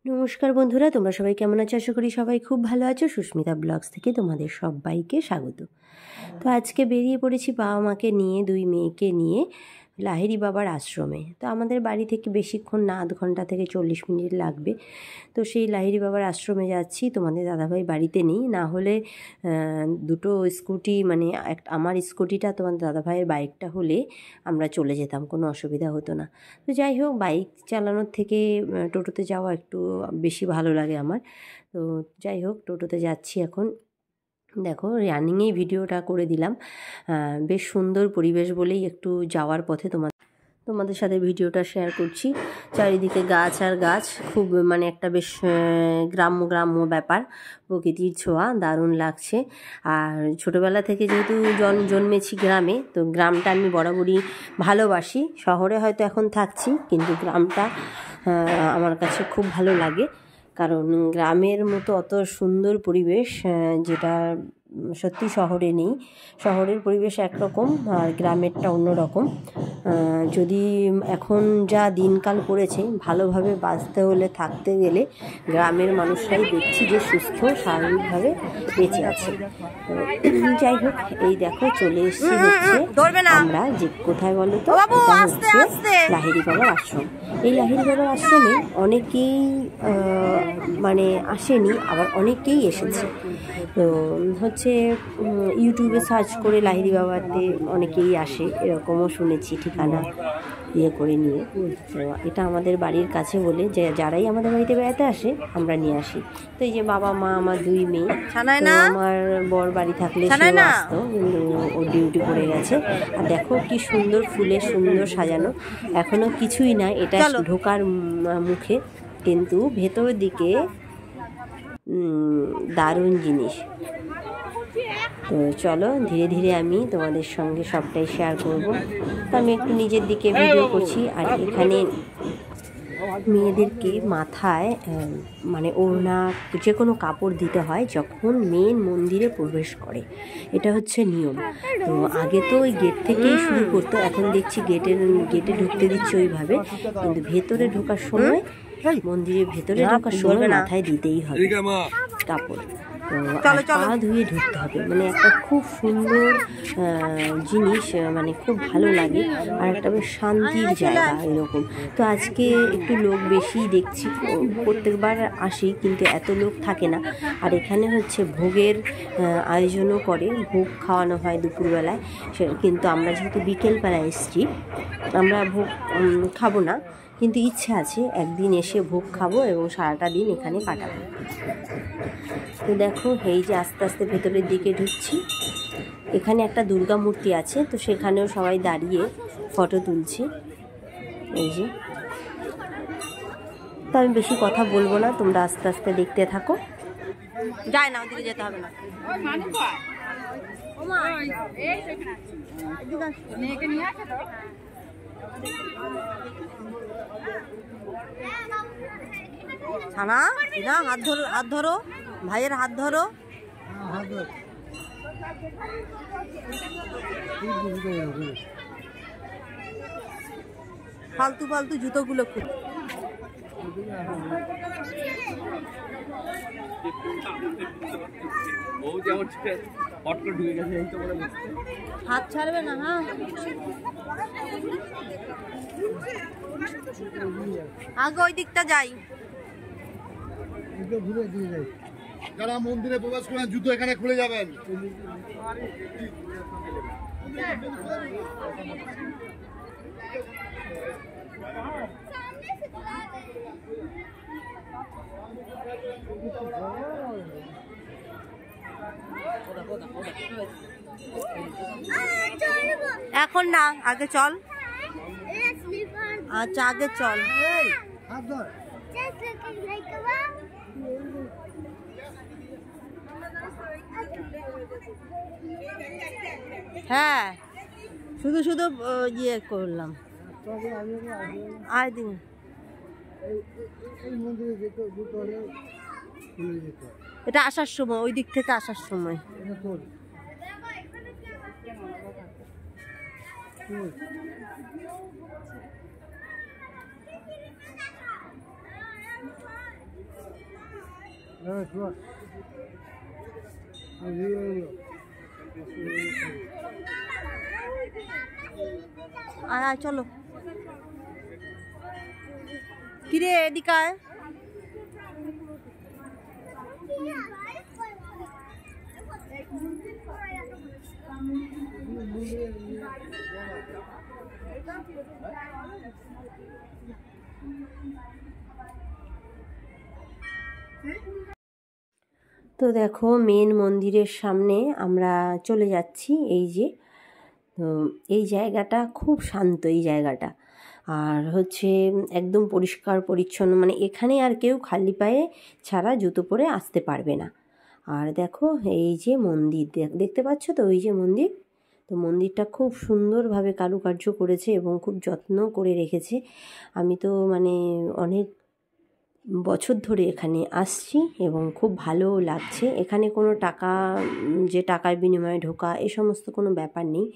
নমস্কার বন্ধুরা, তোমরা সবাই কেমন আছো? আশা করি সবাই খুব ভালো আছো। সুস্মিতা ব্লগস থেকে তোমাদের সবাইকে স্বাগত। তো আজকে বেরিয়ে পড়েছি বাবা মাকে নিয়ে, দুই মেয়েকে নিয়ে লাহিড়ী বাবার আশ্রমে। তো আমাদের বাড়ি থেকে বেশিক্ষণ না, 0.5 ঘন্টা থেকে 40 মিনিট লাগবে। তো সেই লাহিড়ী বাবার আশ্রমে যাচ্ছি। তোমাদের দাদাভাই বাড়িতে নেই, না হলে দুটো স্কুটি, মানে আমার স্কুটিটা তোমাদের দাদাভাইয়ের বাইকটা হলে আমরা চলে যেতাম, কোনো অসুবিধা হতো না। তো যাই হোক, বাইক চালানোর থেকে টোটোতে যাওয়া একটু বেশি ভালো লাগে আমার। তো যাই হোক, টোটোতে যাচ্ছি এখন। দেখো, রানিংয়েই ভিডিওটা করে দিলাম। বেশ সুন্দর পরিবেশ বলেই একটু যাওয়ার পথে তোমাদের সাথে ভিডিওটা শেয়ার করছি। চারিদিকে গাছ আর গাছ, খুব মানে একটা বেশ গ্রাম্য গ্রাম্য ব্যাপার, প্রকৃতির ছোঁয়া, দারুণ লাগছে। আর ছোটোবেলা থেকে যেহেতু জন্মেছি গ্রামে, তো গ্রামটা আমি বরাবরই ভালোবাসি। শহরে হয়তো এখন থাকছি, কিন্তু গ্রামটা আমার কাছে খুব ভালো লাগে। কারণ গ্রামের মতো অত সুন্দর পরিবেশ যেটা সত্যি শহরে নেই। শহরের পরিবেশ একরকম আর গ্রামেরটা অন্যরকম। যদি এখন যা দিনকাল পড়েছে, ভালোভাবে বাঁচতে হলে, থাকতে গেলে গ্রামের মানুষরাই দেখছি যে সুস্থ স্বাভাবিকভাবে বেঁচে আছে। যাই হোক, এই দেখো চলে এসেছি হচ্ছে আমরা যে কোথায় বলো তো, এটা হচ্ছে লাহিড়ী বাবার আশ্রম। এই লাহিড়ী বাবার আশ্রমে অনেকেই মানে আসেনি, আবার অনেকেই এসেছে। তো হচ্ছে ইউটিউবে সার্চ করে লাহিড়ী বাবাতে অনেকেই আসে, এরকমও শুনেছি ঠিকানা ইয়ে করে নিয়ে। তো এটা আমাদের বাড়ির কাছে বলে যে যারাই আমাদের বাড়িতে বেড়াতে আসে আমরা নিয়ে আসি। তো এই যে বাবা মা, আমার দুই মেয়ে, তো আমার বর বাড়ি থাকলে সেও আসতো, কিন্তু ও ডিউটি করে গেছে। আর দেখো কি সুন্দর ফুলে সুন্দর সাজানো। এখনও কিছুই না, এটা ঢোকার মুখে, কিন্তু ভেতর দিকে দারুণ জিনিস। তো চলো, ধীরে ধীরে আমি তোমাদের সঙ্গে সবটাই শেয়ার করব। তো আমি একটু নিজের দিকে ভিডিও করছি। আর এখানে মেয়েদেরকে মাথায় মানে ওড়না, যে কোনো কাপড় দিতে হয় যখন মেন মন্দিরে প্রবেশ করে, এটা হচ্ছে নিয়ম। তো আগে তো ওই গেট থেকেই শুরু করতো, এখন দেখছি গেটে ঢুকতে দিচ্ছে ওইভাবে, কিন্তু ভেতরে ঢোকার সময়, মন্দিরের ভেতরে ঢোকার সময় মাথায় দিতেই হবে কাপড়। তো পা ধুয়ে ঢুকতে হবে, মানে একটা খুব সুন্দর জিনিস, মানে খুব ভালো লাগে। আর একটা বেশ শান্তির জায়গা এরকম। তো আজকে একটু লোক বেশি দেখছি, প্রত্যেকবার আসি কিন্তু এত লোক থাকে না। আর এখানে হচ্ছে ভোগের আয়োজনও করে, ভোগ খাওয়ানো হয় দুপুরবেলায়। কিন্তু আমরা যেহেতু বিকেলবেলায় এসেছি, আমরা ভোগ খাবো না, কিন্তু ইচ্ছে আছে একদিন এসে ভোগ খাবো এবং সারাটা দিন এখানে কাটাবো। তো দেখো, এই যে আস্তে আস্তে ভেতরের দিকে ঢুকছি। এখানে একটা দুর্গা মূর্তি আছে, তো সেখানেও সবাই দাঁড়িয়ে ফটো তুলছি। এই যে, তো আমি বেশি কথা বলবো না, তোমরা আস্তে আস্তে দেখতে থাকো। যায় না, ওদিকে যেতে হবে না। ছানা না, হাত ধরো, ভাইয়ের হাত ধরো। ফালতু ফালতু জুতোগুলো খুব হাত ছাড়বে না। হ্যাঁ, আগে ওই দিকটা যাই। যারা মন্দিরে প্রবেশ করেন, জুতো এখানে খুলে যাবেন। এখন না, আগে চল। আচ্ছা, আগে চল। হ্যাঁ, শুধু শুধু ইয়ে করলাম। আয় দিন, এটা আসার সময়, ওই দিক থেকে আসার সময়। আয় চলো, কিরে এদিকে আয়। তো দেখো মেন মন্দিরের সামনে আমরা চলে যাচ্ছি। এই যে তো এই জায়গাটা খুব শান্ত, এই জায়গাটা আর হচ্ছে একদম পরিষ্কার পরিচ্ছন্ন, মানে এখানে আর কেউ খালি পায়ে ছাড়া জুতো পরে আসতে পারবে না। আর দেখো এই যে মন্দির দেখতে পাচ্ছ তো, ওই যে মন্দির, তো মন্দিরটা খুব সুন্দরভাবে কারুকার্য করেছে এবং খুব যত্ন করে রেখেছে। আমি তো মানে অনেক বছর ধরে এখানে আসছি এবং খুব ভালো লাগছে। এখানে কোনো টাকা, যে টাকার বিনিময়ে ঢোকা এ সমস্ত কোনো ব্যাপার নেই,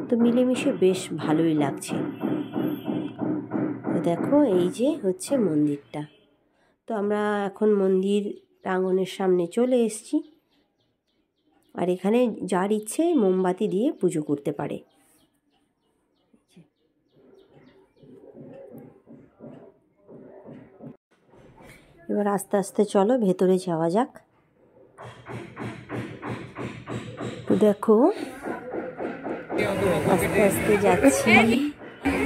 তো মিলেমিশে বেশ ভালোই লাগছে। তো দেখো এই যে হচ্ছে মন্দিরটা। তো আমরা এখন মন্দির প্রাঙ্গণের সামনে চলে এসেছি। আর এখানে যার ইচ্ছে মোমবাতি দিয়ে পুজো করতে পারে। এবার আস্তে আস্তে চলো ভেতরে যাওয়া যাক। তো দেখো আস্তে আস্তে যাচ্ছি,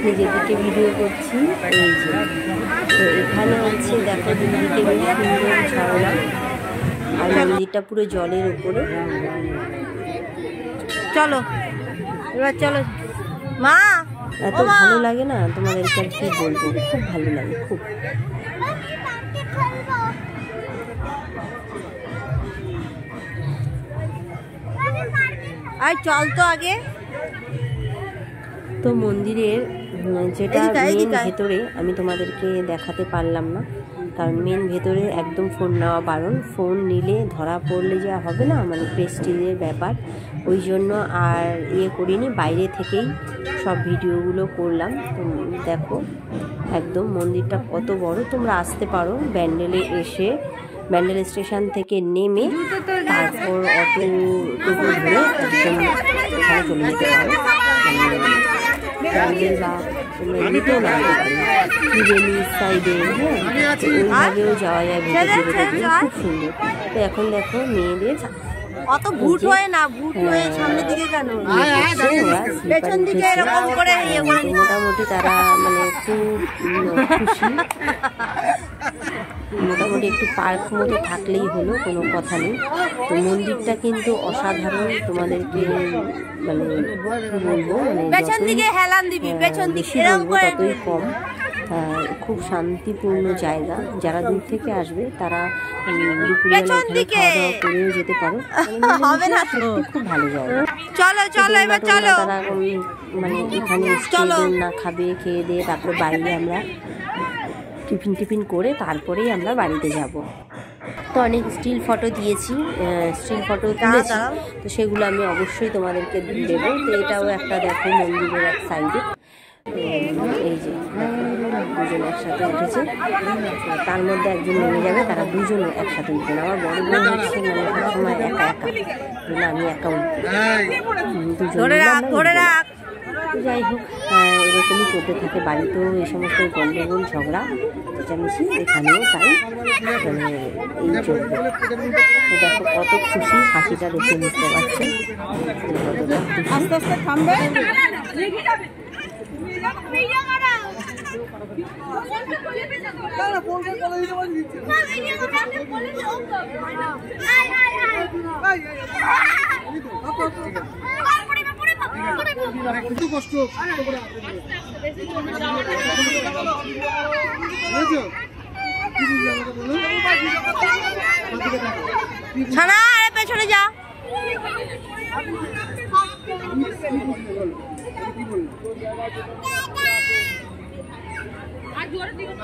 নিজের দিকে ভিডিও করছি। এই যে তো এখানে হচ্ছে দেখো দুদিকে বেশ সুন্দর ঝর্ণা, আর মন্দিরটা পুরো জলের উপরে। চলো এবার চলো মা, এত ভালো লাগে না তোমাদেরকে আর কি বলবো, খুব ভালো লাগে খুব। আর চল তো আগে। তো মন্দিরের যেটা মেন ভেতরে আমি তোমাদেরকে দেখাতে পারলাম না, কারণ মেন ভেতরে একদম ফোন নেওয়া বারণ। ফোন নিলে ধরা পড়লে যা হবে না, মানে প্রেস্টিজের ব্যাপার, ওই জন্য আর করিনি, বাইরে থেকেই সব ভিডিওগুলো করলাম। তো দেখো একদম মন্দিরটা কত বড়। তোমরা আসতে পারো ব্যান্ডেলে এসে, ব্যান্ডেল স্টেশন থেকে নেমে তারপর অটো ধরে একদম এখানে চলে যেতে পারো। ব্যান্ডেল বা এমনিতেও নামতে পারো, ত্রিবেণীর সাইডে, হ্যাঁ ওইভাবেও যাওয়া যায় ভেতরে ভেতরে, খুব সুন্দর। তো এখন দেখো মেয়েদের অত ভুট হয় না, ভুট হয়ে সামনের দিকে কেন, পেছন দিকে এরকম করে মোটামুটি তারা মানে খুব খুশি। মোটামুটি একটু পার্ক মতো থাকলেই হলো, কোনো কথা নেই। তো মন্দিরটা কিন্তু অসাধারণ, তোমাদেরকে মানে বলবো, মানে বেশি বলবো ততই কম। খুব শান্তিপূর্ণ জায়গা। যারা দূর থেকে আসবে তারা দুপুরবেলা এখানে খাওয়া দাওয়া করেও যেতে পারো, খুব ভালো জায়গা। চলো চলো এবার চলো। তারা মানে এখানে না খাবে, খেয়ে দিয়ে তারপরে বাইরে আমরা টিফিন করে তারপরেই আমরা বাড়িতে যাব। তো অনেক স্টিল ফটো দিয়েছি, স্টিল ফটো তুলেছি, তো সেগুলো আমি অবশ্যই তোমাদেরকে দেবো। তো এটাও একটা দেখো মন্দিরের এক সাইডে। এই যে দুজন একসাথে উঠেছে, তার মধ্যে একজন নেমে যাবে, তারা দুজন একসাথে উঠবে না। আমার বড় বোন হচ্ছে মানে সবসময় একা একা, আমি একা উঠবো, দুজন। যাই হোক এরকমই চলতে থাকে বাড়িতেও, এই সমস্ত গণ্ডগোল ঝগড়া চেঁচামেচি এখানেও তাই, মানে এই চলবে। তো দেখো কত খুশি, হাসিটা দেখে বুঝতে পারছি আস্তে আস্তে থামবে। একটু কষ্ট ছানা, আরে পেছনে যা।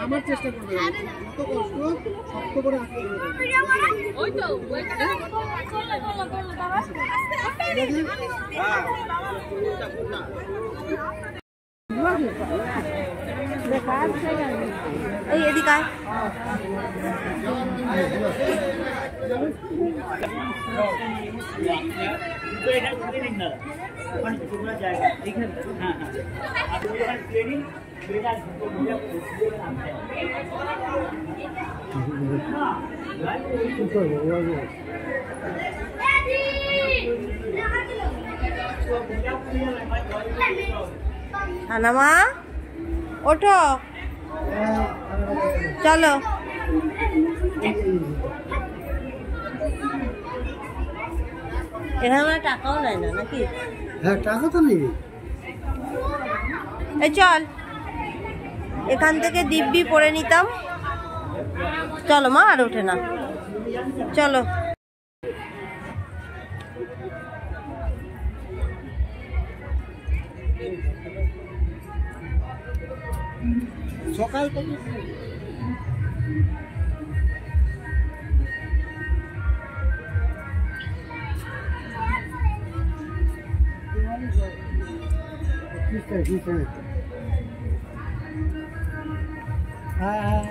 আমার চেষ্টা করবে, যত কষ্ট শক্ত করে আঁকতে হবে। এই এদিকে হানামা ওঠো, চলো। এখানে মানে টাকাও নেয় না নাকি? হ্যাঁ, টাকা তো নেই। এই চল, এখান থেকে দিব্যি পরে নিতাম। চলো মা, আর ওঠে না, চলো। সকাল থেকে হ্যাঁ,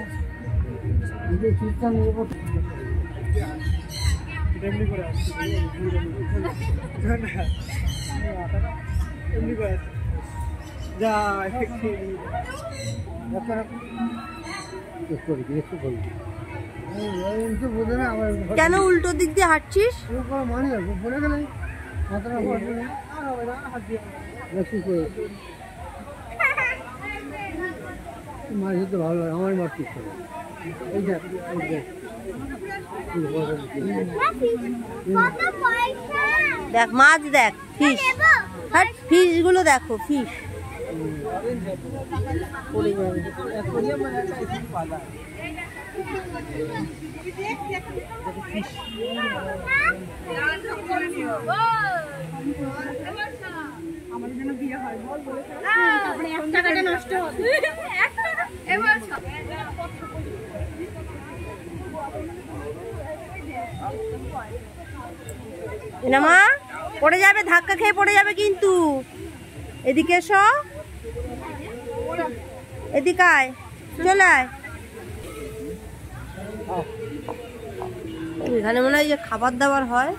এমনি করে আসছে, এমনি করে আসছে যা কেন উল্টো দিক দিয়ে হাঁটছিস? মানে বলে গেলে মাথাটা মাছ ধরতে ভালো লাগে, আমার মাছ করতে হবে। এই দেখ, দেখ মাছ, দেখ ফিশ, হ্যাঁ ফিশ গুলো দেখো, ফিশ পড়ে যাবে। আমাদের জন্য বিয়ে হয় বল, তারপরে 1 টাকাটা নষ্ট হবে। না মা, পড়ে যাবে, ধাক্কা খেয়ে পড়ে যাবে কিন্তু। এদিকে এসো, এদিকে আয়, চলে আয়। এখানে মনে হয় যে খাবার দাবার হয়,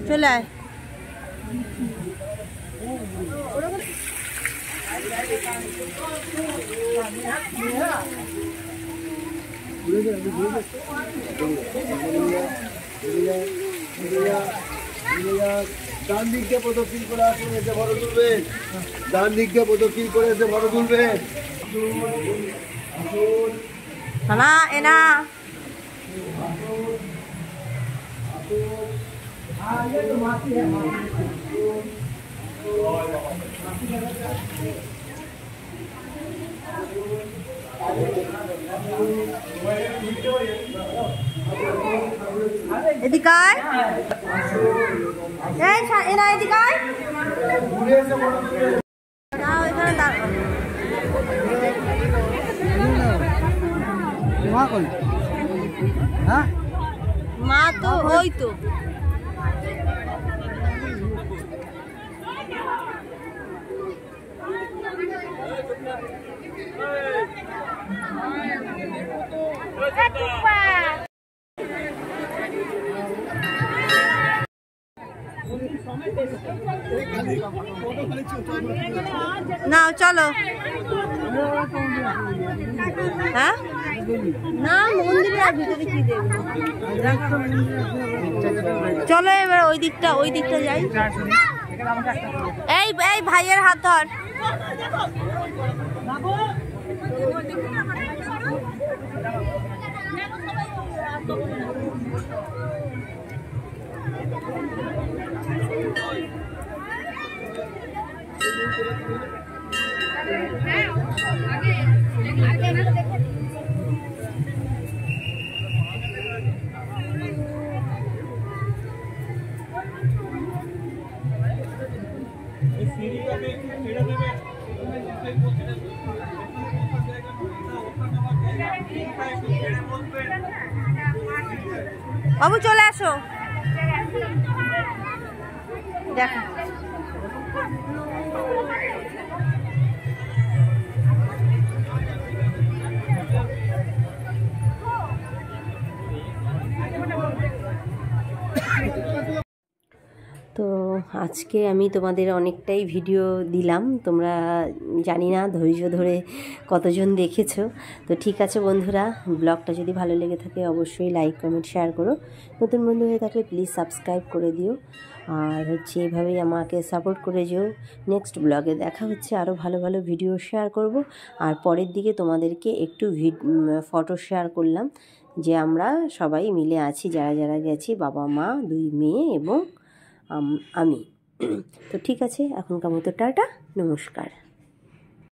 চলে আয়। ডান দিক দিয়ে প্রদক্ষিণ করে আসুন, এসে ফটো তুলবেন। ডান দিক দিয়ে প্রদক্ষিণ করে এসে ফটো তুলবেন। না এনা এদিকে আয়, এই এনা এদিকে আয়। দাও, এখানে দাঁড়াও। মা কই? হ্যাঁ, মা তো ওই তো। না চলো, হ্যাঁ না মন্দিরের ভিতরে কি দেখবো, চলো এবার ওই দিকটা যাই। এই এই ভাইয়ের হাত ধর। বাবু চলে আসো, দেখো তো আজকে আমি তোমাদের অনেকটাই ভিডিও দিলাম, তোমরা জানি না ধৈর্য ধরে কতজন দেখেছো। তো ঠিক আছে বন্ধুরা, ব্লগটা যদি ভালো লেগে থাকে অবশ্যই লাইক কমেন্ট শেয়ার করো। নতুন বন্ধু হয়ে থাকলে প্লিজ সাবস্ক্রাইব করে দিও। আর হচ্ছে এভাবেই আমাকে সাপোর্ট করে যেও। নেক্সট ব্লগে দেখা হচ্ছে, আরও ভালো ভালো ভিডিও শেয়ার করব। আর পরের দিকে তোমাদেরকে একটু ফটো শেয়ার করলাম যে আমরা সবাই মিলে আছি, যারা যারা গেছি, বাবা মা, 2 মেয়ে এবং আমি। তো ঠিক আছে, এখনকার মতো টাটা, নমস্কার।